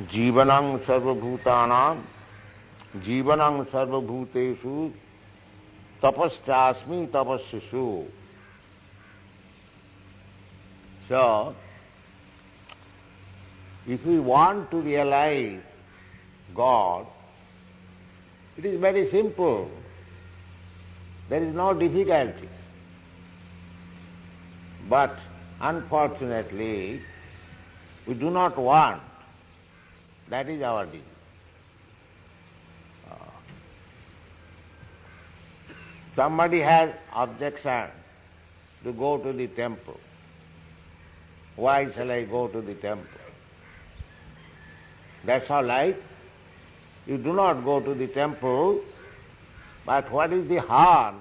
Jivanang sarvabhutanam, jivanang sarvabhutesu, tapaschasmi tapasyasu. So, if we want to realize God, it is very simple. There is no difficulty. But unfortunately, we do not want. That is our disease. Somebody has objection to go to the temple. Why shall I go to the temple? That's all right. You do not go to the temple, but what is the harm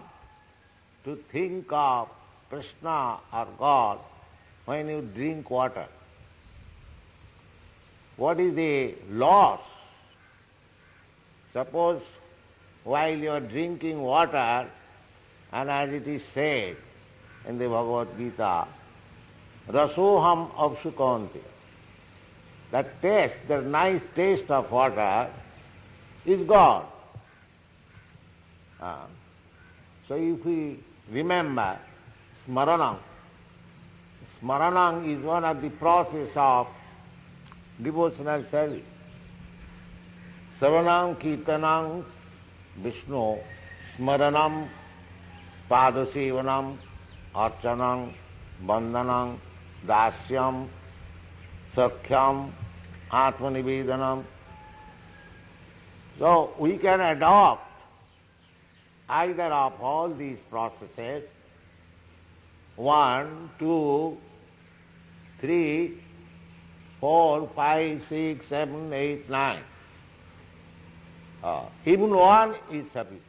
to think of Krishna or God when you drink water? What is the loss? Suppose while you are drinking water, and as it is said in the Bhagavad Gītā, rasoham apsukanti, that taste, the nice taste of water is God. So if we remember smaranam, smaranam is one of the process of devotional service. Savanam kirtanam Vishnu, smaranam padasevanam archanam bandhanam dasyam sakhyam atmanivedanam. So we can adopt either of all these processes, 1, 2, 3, 4, 5, 6, 7, 8, 9. Even one is sufficient.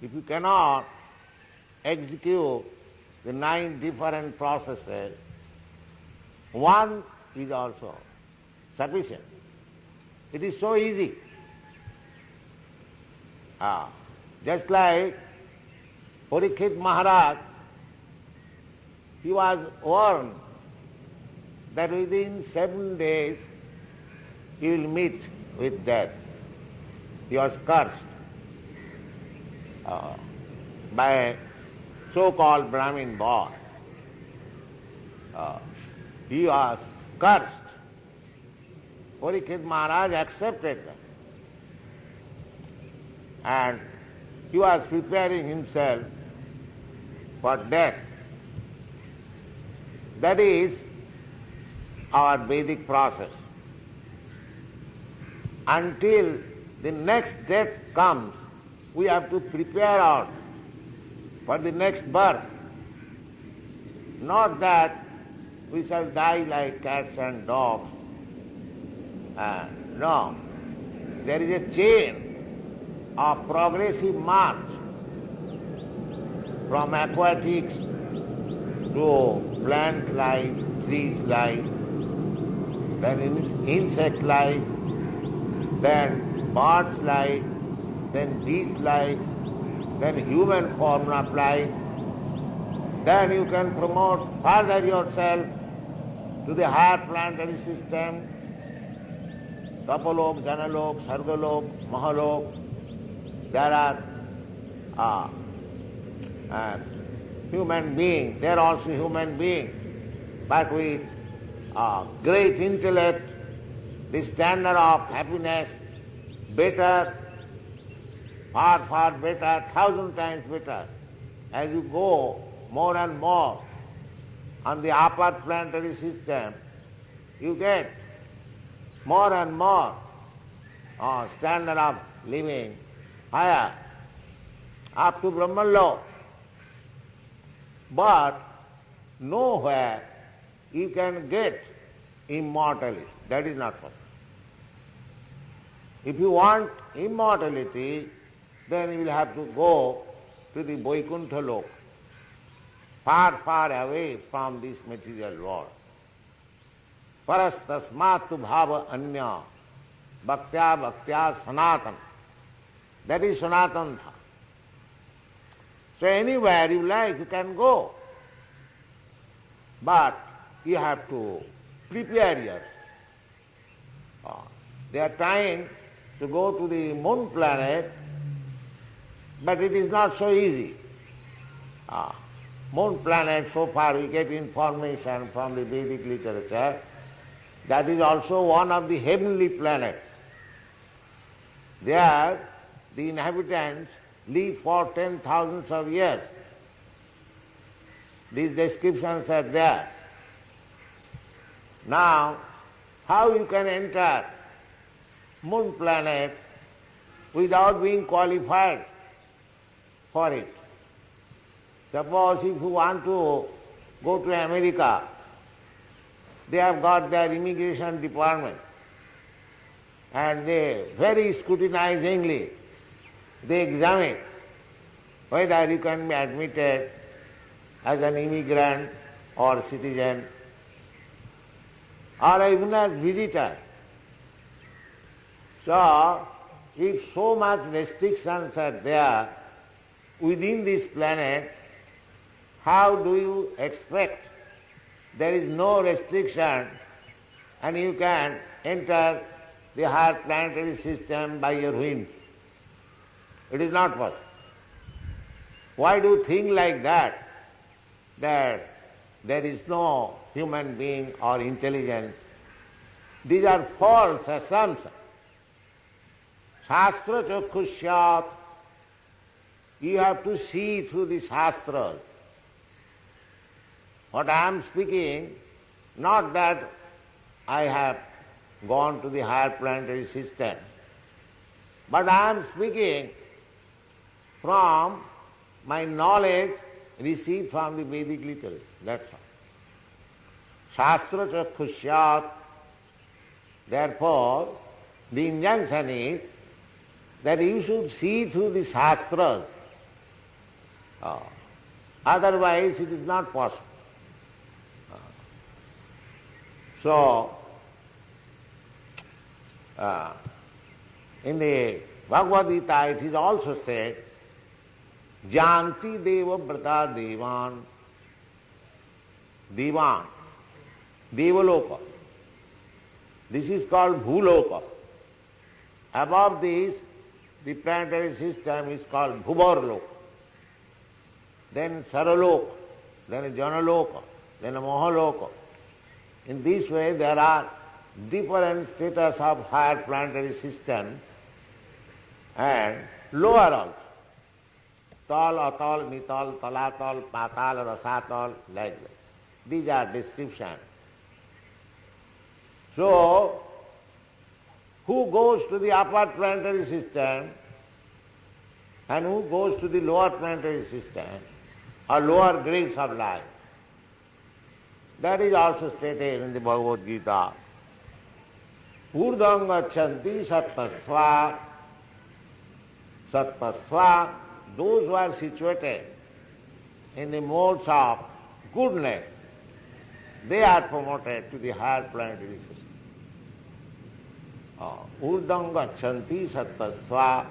If you cannot execute the 9 different processes, one is also sufficient. It is so easy. Just like Parikshit Maharaj, he was warned that within 7 days he will meet with death. He was cursed by a so-called Brahmin boy. He was cursed. Parikshit Maharaj accepted that. And he was preparing himself for death. That is our Vedic process. Until the next death comes, we have to prepare ourselves for the next birth. Not that we shall die like cats and dogs. No. There is a chain of progressive march from aquatics to plant life, trees life, then insect life, then birds life, then bees life, then human form of life. Then you can promote further yourself to the higher planetary system, Tapalok, Janalok, Sargalok, Mahalok. There are human beings, they are also human beings, but with great intellect, the standard of happiness better, far, far better, 1,000 times better. As you go more and more on the upper planetary system, you get more and more standard of living higher, up to Brahmanloka. But nowhere you can get immortality. That is not possible. If you want immortality, then you will have to go to the Vaikuntha Loka, far, far away from this material world. Parastasmatu bhava anya, bhaktya bhaktya sanatan. That is Sanatana. So anywhere you like, you can go. But you have to prepare yourself. They are trying to go to the moon planet, but it is not so easy. Moon planet, so far we get information from the Vedic literature, that is also one of the heavenly planets. There the inhabitants live for 10,000s of years. These descriptions are there. Now, how you can enter moon planet without being qualified for it? Suppose if you want to go to America, they have got their immigration department and they very scrutinizingly they examine whether you can be admitted as an immigrant or citizen or even as visitor. So, if so much restrictions are there within this planet, how do you expect there is no restriction and you can enter the higher planetary system by your whim? It is not possible. Why do you think like that there is no human being or intelligence? These are false assumptions. Shastra chakshusyat. You have to see through the Shastras. What I am speaking, not that I have gone to the higher planetary system, but I am speaking from my knowledge received from the Vedic literature. That's all. Shastra chakshusyat. Therefore, the injunction is that you should see through the Shastras. Otherwise it is not possible. So, in the Bhagavad Gītā it is also said, Janti deva brata devan, devan, devaloka. This is called bhuloka. Above this, the planetary system is called bhuvarloka. Then saraloka, then a janaloka, then a mohaloka. In this way there are different status of higher planetary system and lower also. Tal, atal, nital, talatal, patal, rasatal, like that. These are descriptions. So, who goes to the upper planetary system and who goes to the lower planetary system or lower grades of life? That is also stated in the Bhagavad Gītā. Urdham gachanti sattasva. Sattasva, those who are situated in the modes of goodness, they are promoted to the higher planetary system. Urdham gachanti sattasva.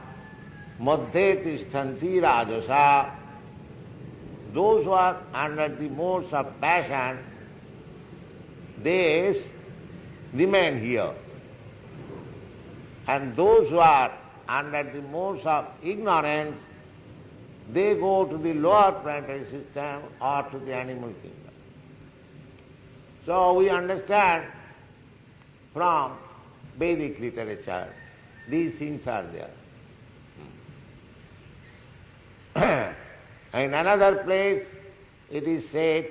Madhye tishtanti rajasa. Those who are under the modes of passion, they remain here. And those who are under the modes of ignorance, they go to the lower planetary system or to the animal kingdom. So we understand from Vedic literature, these things are there. In another place it is said,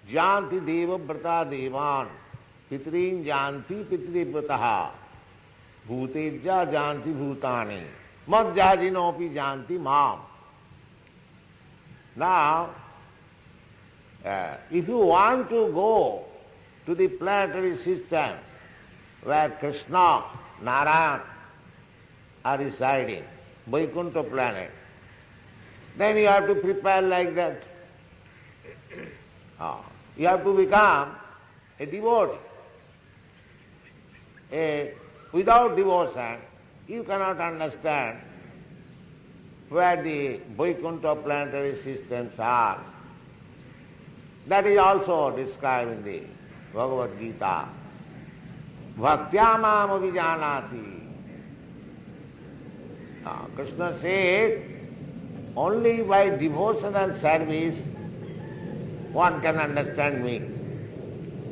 Janti deva brata devan, pitrin janti pitri brataha, bhutejja janti bhutani, madhyajinopi janti mam. Now, if you want to go to the planetary system where Krishna, Narayan are residing, Vaikuntha planet, then you have to prepare like that. You have to become a devotee. Without devotion, you cannot understand where the Vaikuntha planetary systems are. That is also described in the Bhagavad Gītā. Bhaktya mam abhijanati. Krishna says, only by devotional service one can understand me.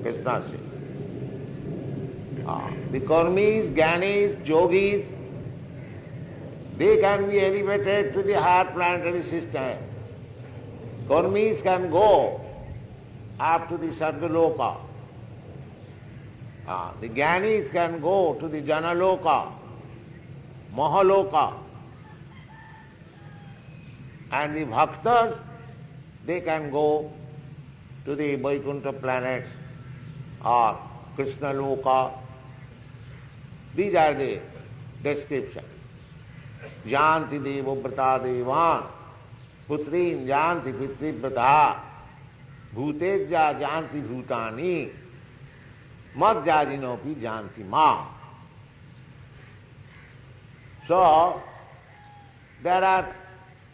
Krishna says. The karmis, jnanis, yogis, they can be elevated to the higher planetary system. Karmis can go up to the Sargaloka. The jnanis can go to the Janaloka, Mahaloka. And the bhaktas, they can go to the Vaikuntha planets or Krishna Loka. These are the descriptions. Janti devo brata devan, putrin janti pitri brata, bhuteja janti bhutani, madhyajinopi janti ma. So, there are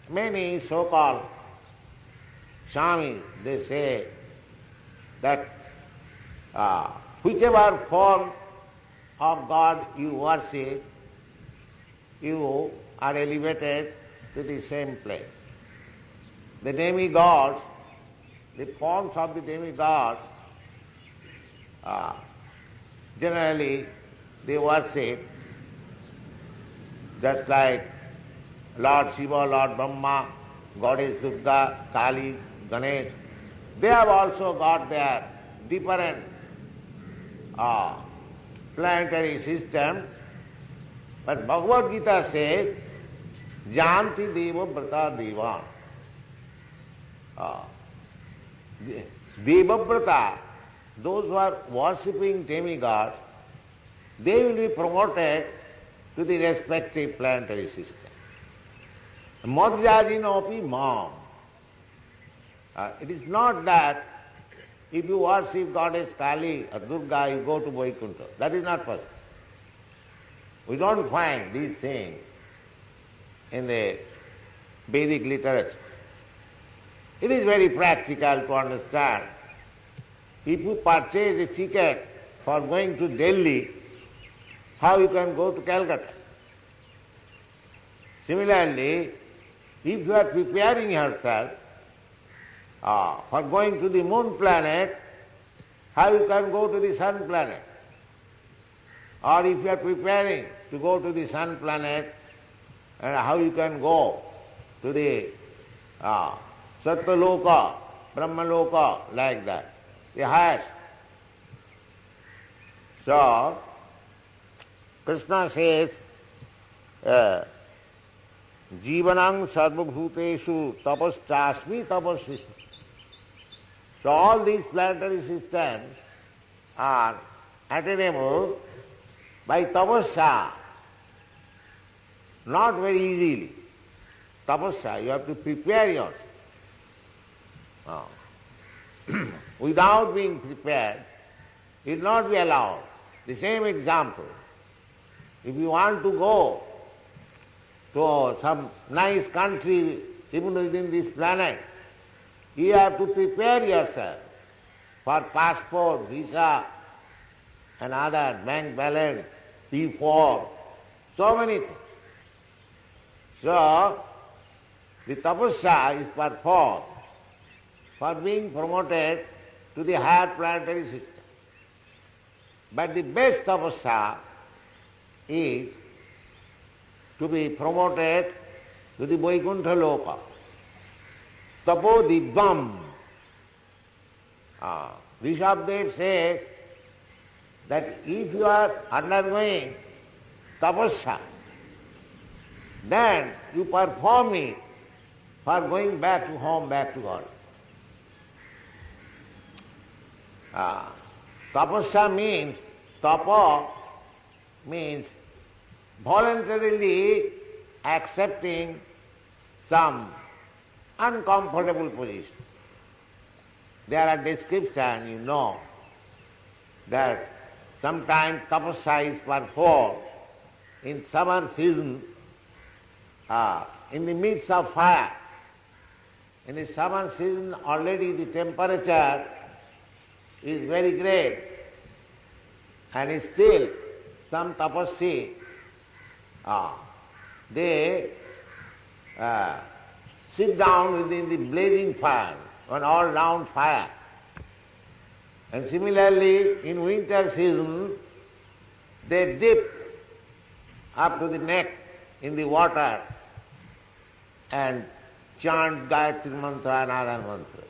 many so-called Swamis, they say that whichever form of God you worship, you are elevated to the same place. The demigods, the forms of the demigods, generally they worship just like Lord Shiva, Lord Brahma, Goddess Durga, Kali, Ganesh. They have also got their different planetary system. But Bhagavad Gita says, Janti Deva Brata Deva. Deva Brata, those who are worshipping demigods, they will be promoted to the respective planetary system. Madhyajinopi mam. It is not that if you worship Goddess Kali or Durga, you go to Vaikuntha. That is not possible. We don't find these things in the Vedic literature. It is very practical to understand. If you purchase a ticket for going to Delhi, how you can go to Calcutta? Similarly, if you are preparing yourself for going to the moon planet, how you can go to the sun planet? Or if you are preparing to go to the sun planet, and how you can go to the Satyaloka, Brahmaloka, like that, the highest. So, Krishna says, Jivanang sarvabhuteshu tapaschasmi tapasvi. So all these planetary systems are attainable by tapasya, not very easily. Tapasya, you have to prepare yourself. Without being prepared, it will not be allowed. The same example. If you want to go to some nice country, even within this planet, you have to prepare yourself for passport, visa, and other bank balance, P4, so many things. So, the tapasya is performed for being promoted to the higher planetary system. But the best tapasya is to be promoted to the Vaikuntha Loka. Tapo Dibbam. Rishabdev says that if you are undergoing tapasya, then you perform it for going back to home, back to God. Tapasya means, tapa means voluntarily accepting some uncomfortable position. There are descriptions, you know, that sometimes tapasya is performed in summer season in the midst of fire. In the summer season already the temperature is very great, and still some tapasvi, they sit down within the blazing fire, an all-round fire. And similarly, in winter season, they dip up to the neck in the water and chant Gayatri mantra and other mantras.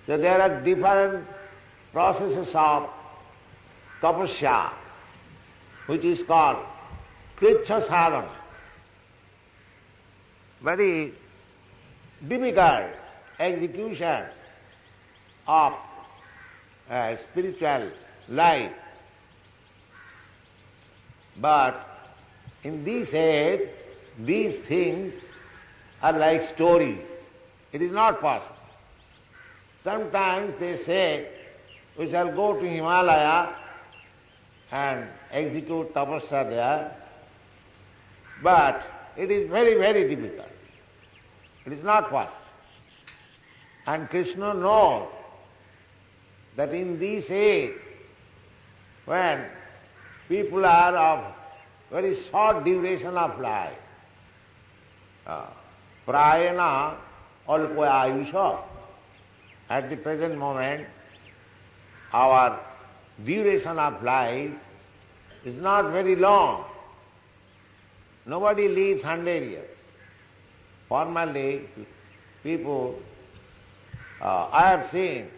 So there are different processes of tapasya, which is called kricha sadhana. Very difficult execution of spiritual life. But in this age, these things are like stories. It is not possible. Sometimes they say, we shall go to Himalaya and execute tapasya there, but it is very, very difficult. It is not possible. And Krishna knows that in this age, when people are of very short duration of life, prayana alpa ayusha, at the present moment, our duration of life is not very long. Nobody lives 100 years. Formerly, people, I have seen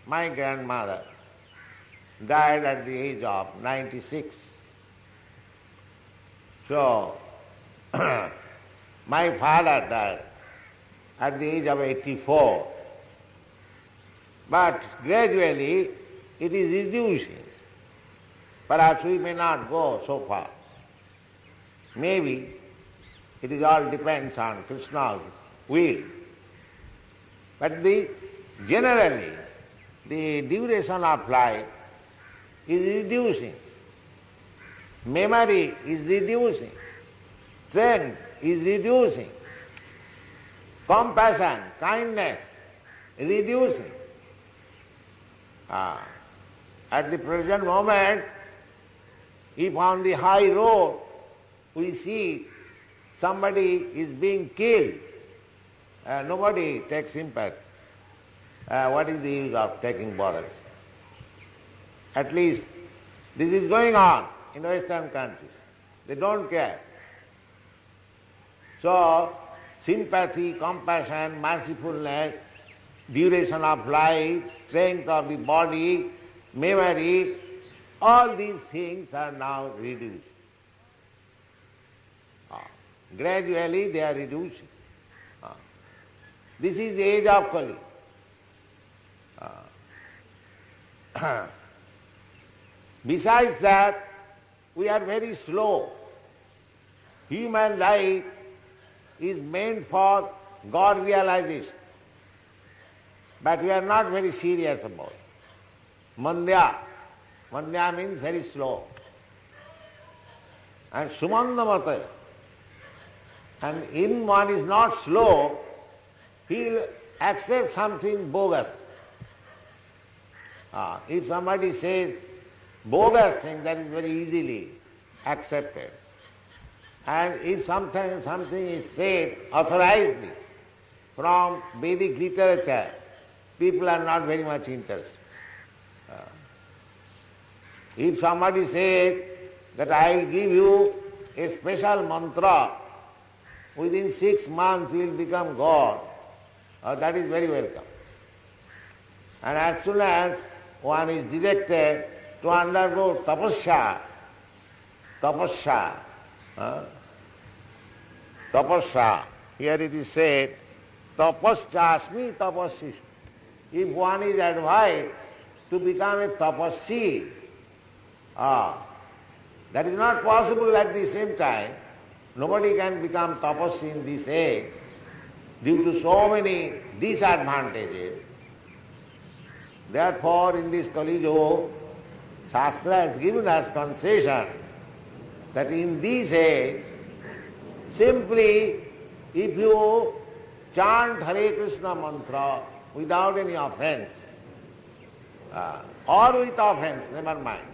my grandmother died at the age of 96. So, my father died at the age of 84. But gradually it is reducing. Perhaps we may not go so far. Maybe it is all depends on Krishna's will. But generally the duration of life is reducing. Memory is reducing. Strength is reducing. Compassion, kindness is reducing. At the present moment, if on the high road we see somebody is being killed, nobody takes sympathy. What is the use of taking bothers? At least this is going on in Western countries. They don't care. So, sympathy, compassion, mercifulness, duration of life, strength of the body, memory, all these things are now reduced. Gradually they are reducing. This is the age of Kali. Besides that, we are very slow. Human life is meant for God realization. But we are not very serious about it. Mandya. Mandya means very slow. And Sumandamata. And in one is not slow, he will accept something bogus. If somebody says bogus thing, that is very easily accepted. And if something is said authorizedly from Vedic literature, people are not very much interested. If somebody says that I will give you a special mantra, within 6 months you will become God, that is very welcome. And as soon as one is directed to undergo tapasya, here it is said, tapasyasmi tapassishu. If one is advised to become a tapasvi, that is not possible at the same time. Nobody can become tapasvi in this age due to so many disadvantages. Therefore, in this Kali Yuga, Shastra has given us concession that in this age, simply if you chant Hare Krishna mantra without any offense, or with offense, never mind,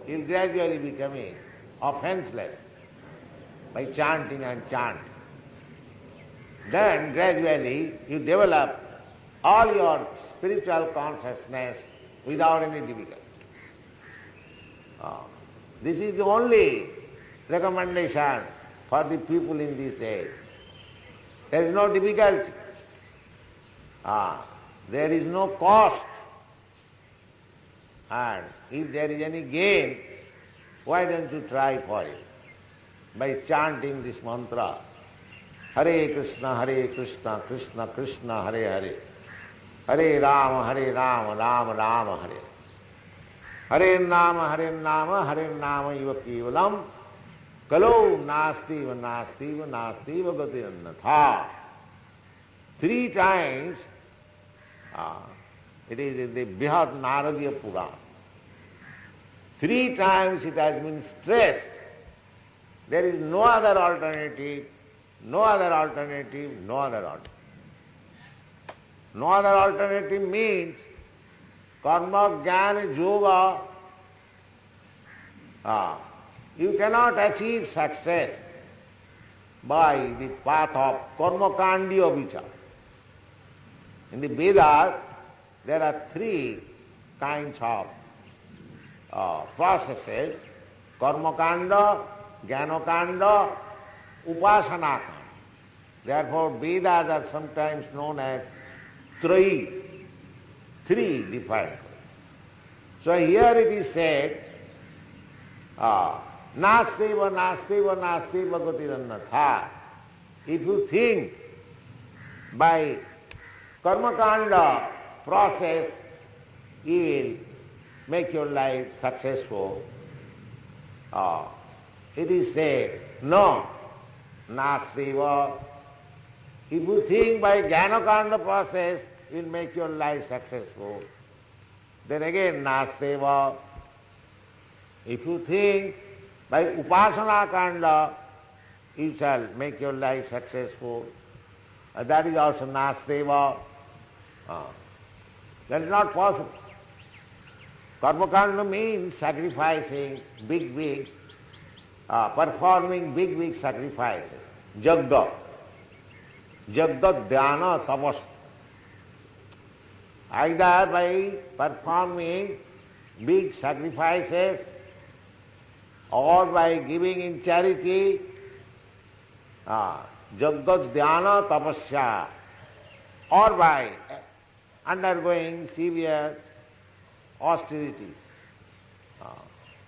he will gradually becoming offenseless by chanting and chanting. Then gradually you develop all your spiritual consciousness without any difficulty. This is the only recommendation for the people in this age. There is no difficulty. There is no cost. And if there is any gain, why don't you try for it? By chanting this mantra, Hare Krishna, Krishna Krishna, Hare Hare, Hare Rama, Rama Rama, Hare. Hare Nama, Hare Nama iva kevalam, kalo nastiva, nastiva, nastiva gatirannatha. 3 times, it is in the Brihad Naradiya Purana. 3 times it has been stressed. There is no other alternative, no other alternative, no other alternative. No other alternative means karma, jnana, yoga. You cannot achieve success by the path of karma kandya vichar. In the Vedas, there are 3 kinds of processes: karma kanda, jnana kanda, upasana kanda. Therefore, Vedas are sometimes known as three different. So here it is said, nastiva, nastiva, nastiva gatirannatha. If you think by karma kanda process you will make your life successful, it is said, no, nastiva. If you think by jnana kanda process will make your life successful, then again nastiva. If you think by upasana kanda you shall make your life successful, that is also nastiva. That is not possible. Karma kanda means sacrificing big, performing big sacrifices. Jagga dhyana tapas. Either by performing big sacrifices or by giving in charity, jagga dhyana tapasya, or by undergoing severe austerities.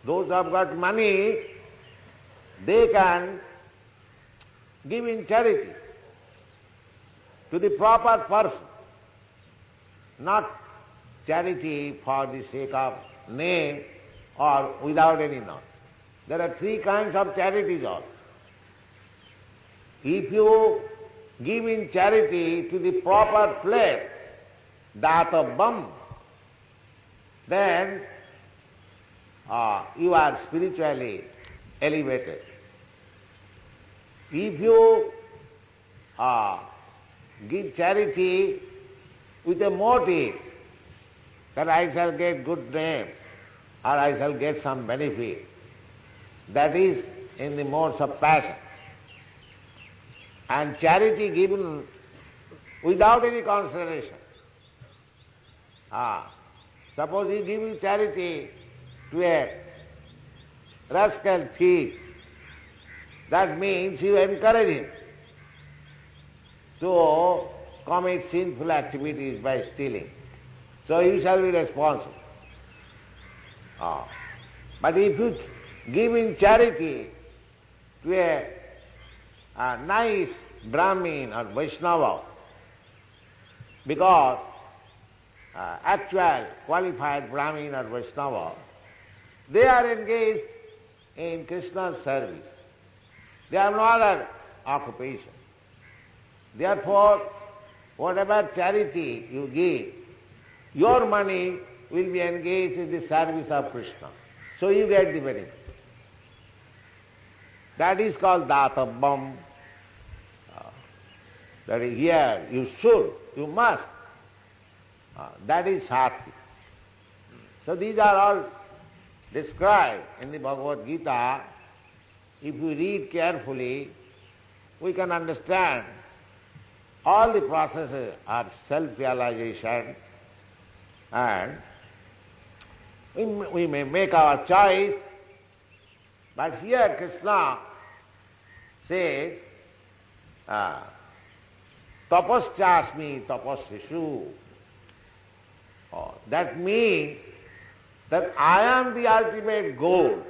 Those who have got money, they can give in charity to the proper person, not charity for the sake of name or without any knowledge. There are 3 kinds of charities also. If you give in charity to the proper place, databam, then you are spiritually elevated. If you give charity with a motive that I shall get good name or I shall get some benefit, that is in the modes of passion. And charity given without any consideration. Suppose you give charity to a rascal thief, that means you encourage him to commit sinful activities by stealing. So you shall be responsible. But if you give in charity to a nice Brahmin or Vaishnava, because actual qualified Brahmin or Vaishnava, they are engaged in Krishna's service. They have no other occupation. Therefore, whatever charity you give, your money will be engaged in the service of Krishna. So you get the benefit. That is called databam. that here you should, you must. That is Sati. So these are all described in the Bhagavad Gita. If we read carefully, we can understand all the processes of self-realization, and we may make our choice. But here Krishna says, tapaschasmi tapasishu. That means that I am the ultimate goal.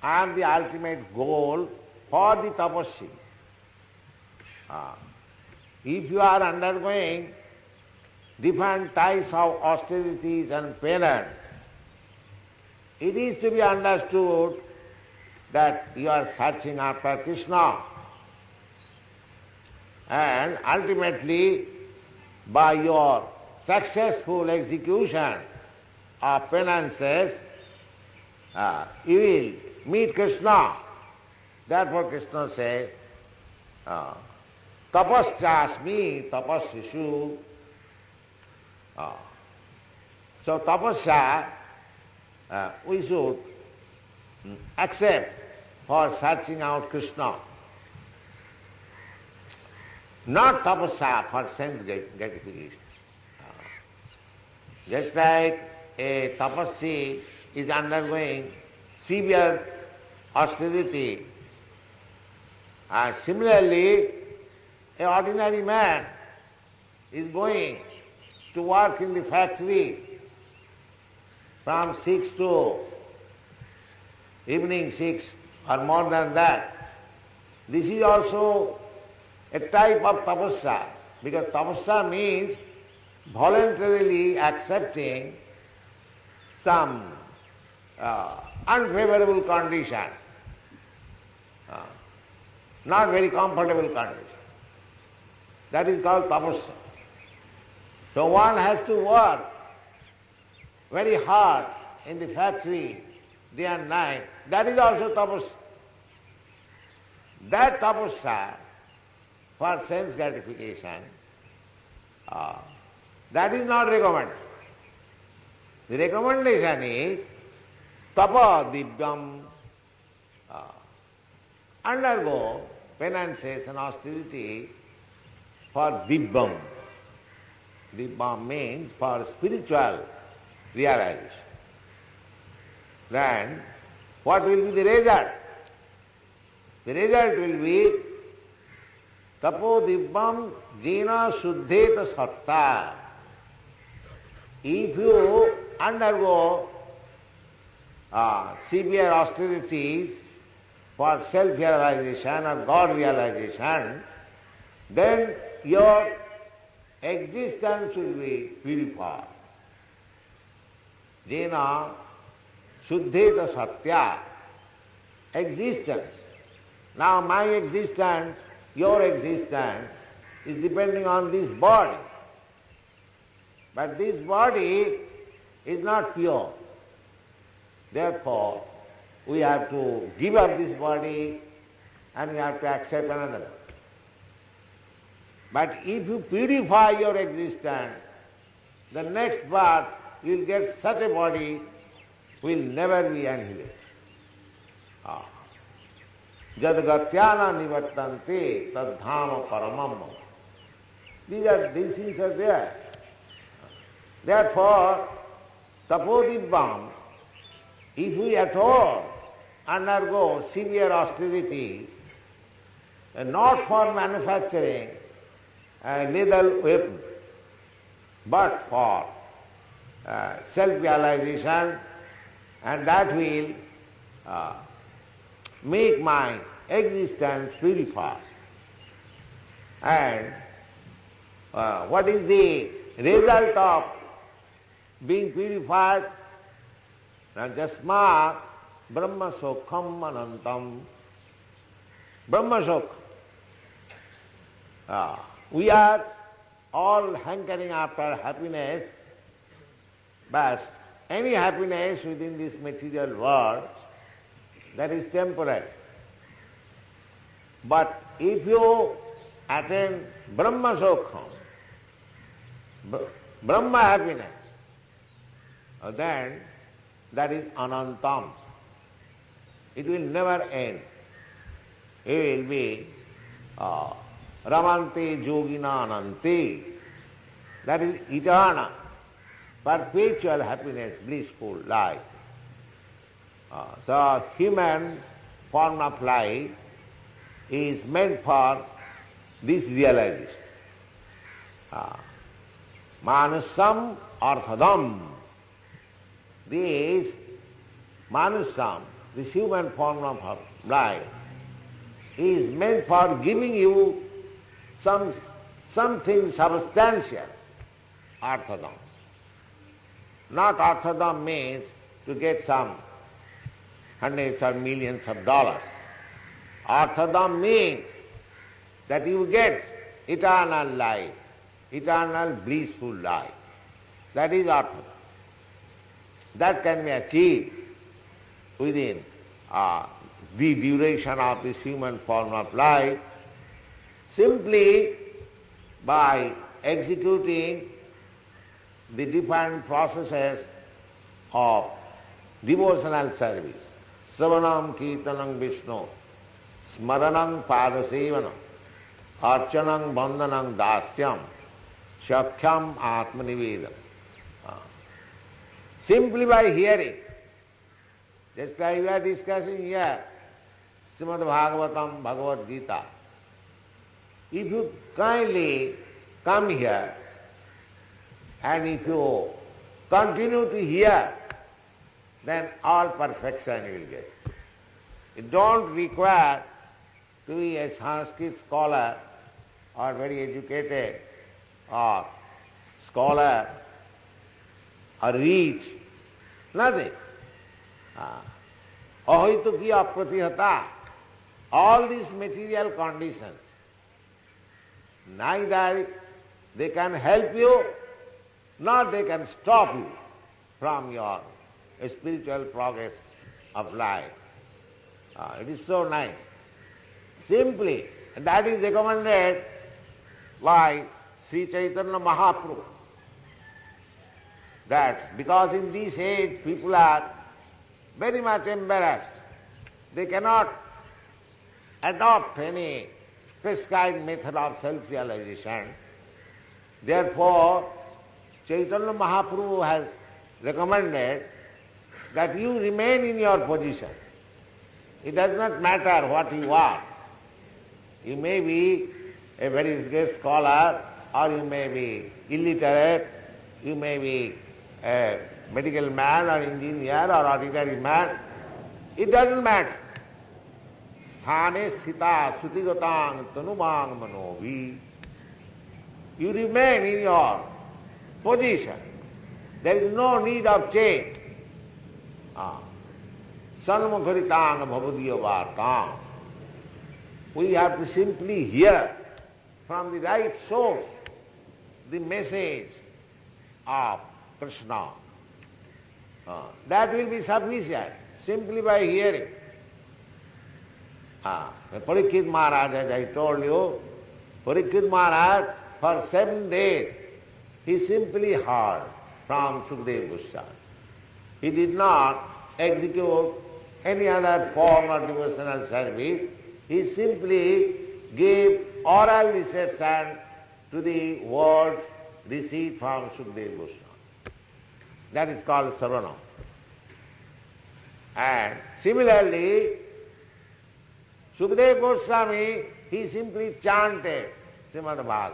I am the ultimate goal for the tapasya. If you are undergoing different types of austerities and penance, it is to be understood that you are searching after Krishna. And ultimately, by your successful execution of penances, you will meet Krishna. Therefore Krishna says, tapaschasmi tapasishu. So tapasya we should accept for searching out Krishna. Not tapasya for sense gratification. Just like a tapasya is undergoing severe austerity, similarly an ordinary man is going to work in the factory from 6 to evening 6 or more than that. This is also a type of tapasya, because tapasya means voluntarily accepting some unfavorable condition, not very comfortable condition. That is called tapasya. So one has to work very hard in the factory day and night. That is also tapasya. That tapasya for sense gratification, that is not recommended. The recommendation is tapa divyam, undergo penances and austerity for divyam. Divyam means for spiritual realization. Then what will be the result? The result will be tapo divyam jena suddheta satta. If you undergo severe austerities for self-realization or God-realization, then your existence will be purified. Jena suddheta satya. Existence. Now my existence, your existence is depending on this body. But this body is not pure. Therefore, we have to give up this body and we have to accept another one. But if you purify your existence, the next birth you will get such a body will never be annihilated. Jad gatyana nivattante tad dhama paramam. These things are there. Therefore, tapodivyam, if we at all undergo severe austerities, not for manufacturing a lethal weapon, but for self-realization, and that will make my existence purified. And what is the result of being purified? Jasma brahma sokham anantam. Brahma sokha. We are all hankering after happiness, but any happiness within this material world, that is temporary. But if you attain Brahma Sokham, Brahma happiness, then that is Anantam. It will never end. It will be Ramante Yogina Ananti. That is eternal, perpetual happiness, blissful life. The human form of life is meant for this realization. Manusam Arthadam. This Manusam, this human form of life, is meant for giving you something substantial. Arthadam. Not Arthadam means to get some hundreds or millions of dollars. Arthadam means that you get eternal life, eternal blissful life. That is Arthadam. That can be achieved within the duration of this human form of life simply by executing the different processes of devotional service. Savanam Kirtanam Vishnu, Smaranam Padasevanam, Archanam Bandhanam Dasyam, Shakhyam Atmanivedam. Simply by hearing, just like we are discussing here, Srimad Bhagavatam, Bhagavad gītā. If you kindly come here and if you continue to hear, then all perfection you will get. You don't require to be a Sanskrit scholar or very educated or scholar or rich, nothing. Ahoituki apratihata, all these material conditions, neither they can help you nor they can stop you from your spiritual progress of life. It is so nice. Simply, and that is recommended by Sri Chaitanya Mahaprabhu. That because in this age people are very much embarrassed. They cannot adopt any prescribed method of self-realization. Therefore, Chaitanya Mahaprabhu has recommended that you remain in your position. It does not matter what you are. You may be a very great scholar, or you may be illiterate, you may be a medical man or engineer or ordinary man. It doesn't matter. Sthane sthita sutigatang tanumang manovi. You remain in your position. There is no need of change. Sanmukharitang bhavadiya vartam. We have to simply hear from the right source the message of Krishna. That will be sufficient, simply by hearing. Parikshit Maharaj, as I told you, Parikshit Maharaj, for 7 days, he simply heard from Sukadeva Goswami. He did not execute any other form of devotional service. He simply gave oral reception to the words received from Sukadeva Goswami. That is called Saranam. And similarly, Sukadeva Goswami, he simply chanted Srimad Bhagavad.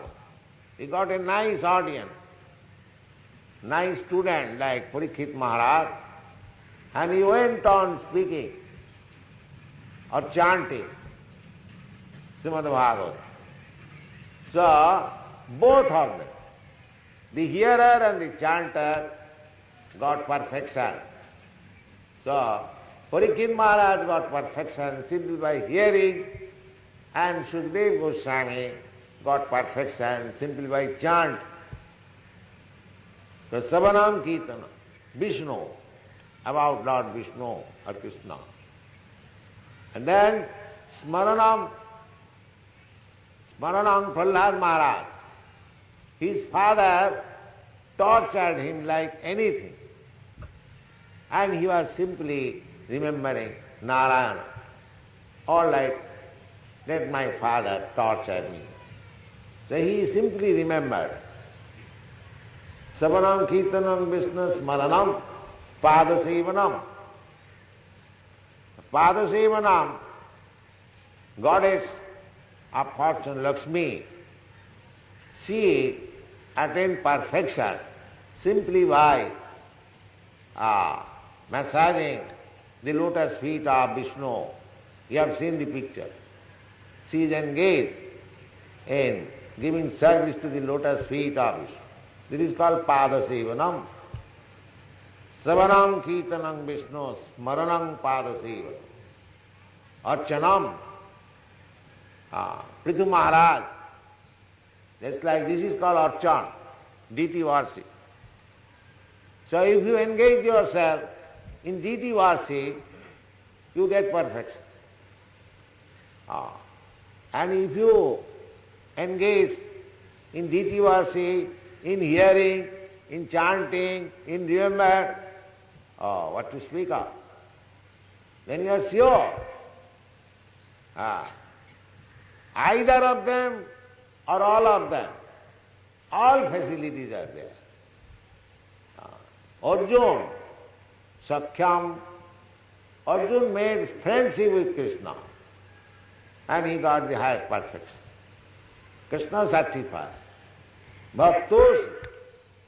He got a nice audience, nice student like Parikshit Maharaj, and he went on speaking or chanting Srimad Bhagavad. So, both of them, the hearer and the chanter, got perfection. So, Parikshit Maharaj got perfection simply by hearing, and Sukadeva Goswami got perfection simply by chant. So, Savanam Kirtana, Vishnu, about Lord Vishnu or Krishna. And then Smaranam, Maranang Prahlad Maharaj, his father tortured him like anything. And he was simply remembering Narayana. All right, let my father torture me. So he simply remembered. Savanam Kirtanam Vishnu Smaranam Padasevanam. Padasevanam, goddess of fortune Lakshmi, she attained perfection simply by massaging the lotus feet of Vishnu. You have seen the picture. She is engaged in giving service to the lotus feet of Vishnu. This is called Padasevanam. Savanam Kirtanam Vishnu Smaranam Padasevanam. Archanam. Prithu Maharaj. Just like this is called Archan, deity worship. So if you engage yourself in deity worship, you get perfection. And if you engage in deity worship, in hearing, in chanting, in remember, what to speak of, then you are sure. Either of them or all of them, all facilities are there. Arjuna, Sakhyam, Arjuna made friendship with Krishna and he got the highest perfection. Krishna certified. Bhaktos,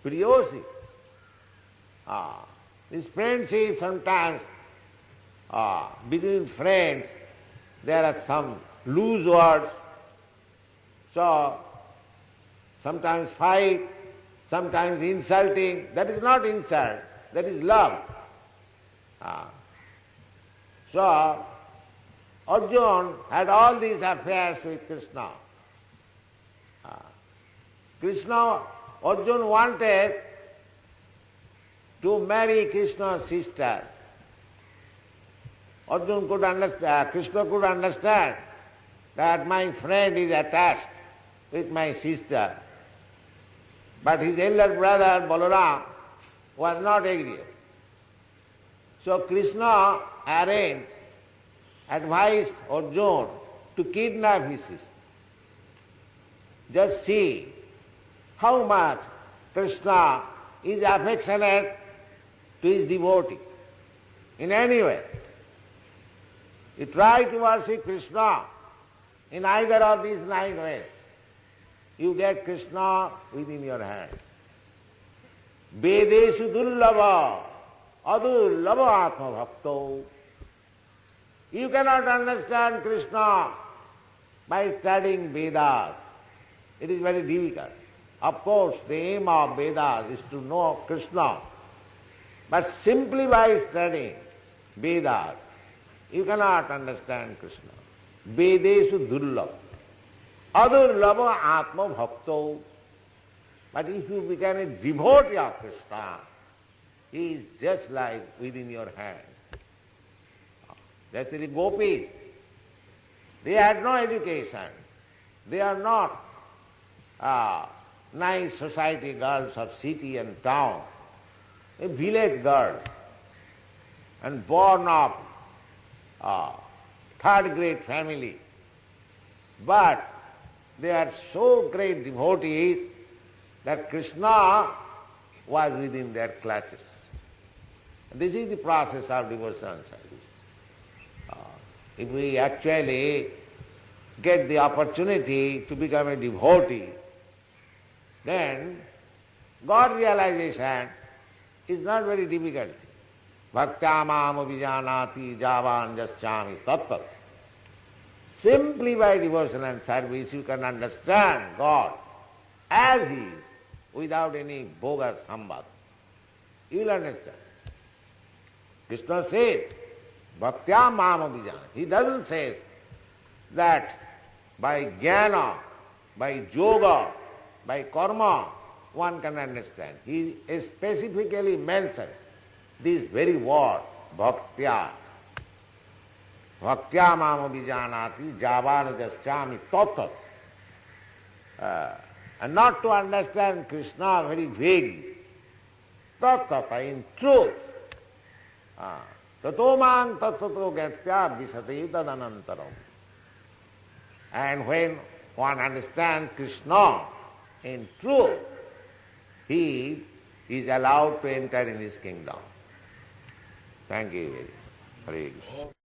Priyosi. This friendship sometimes between friends there are some loose words. So sometimes fight, sometimes insulting. That is not insult, that is love. So Arjuna had all these affairs with Krishna. Arjuna wanted to marry Krishna's sister. Arjuna could understand, Krishna could understand that my friend is attached with my sister. But his elder brother Balaram was not agreeable. So Krishna advised Arjuna to kidnap his sister. Just see how much Krishna is affectionate to his devotee. In any way, you try to worship Krishna in either of these 9 ways, you get Krishna within your hand. Vedeshu dullabha, adullabha atma bhakto. You cannot understand Krishna by studying Vedas. It is very difficult. Of course, the aim of Vedas is to know Krishna. But simply by studying Vedas, you cannot understand Krishna. Vedeshu dullabha, adullabha atma bhakto. But if you become a devotee of Krishna, he is just like within your hand. That's the gopis. They had no education. They are not nice society girls of city and town. A village girl and born of third-grade family. But they are so great devotees that Krishna was within their clutches. This is the process of devotional service. If we actually get the opportunity to become a devotee, then God realization is not very difficult. Bhaktya mam abhijanati javan jaschami tattat. Simply by devotion and service you can understand God as He is, without any bogus humbug. You will understand. Krishna says, Bhaktya mam abhijanati. He doesn't say that by jnana, by yoga, by karma, one can understand. He specifically mentions this very word, bhaktya. Bhaktya mam abhijanati javana jaschami tattat. and not to understand Krishna very vaguely. Tattata, in truth. Tato mang tattato gatya visate tadanantaram. And when one understands Krishna in truth, he is allowed to enter in his kingdom. Thank you very much. Hare Krishna.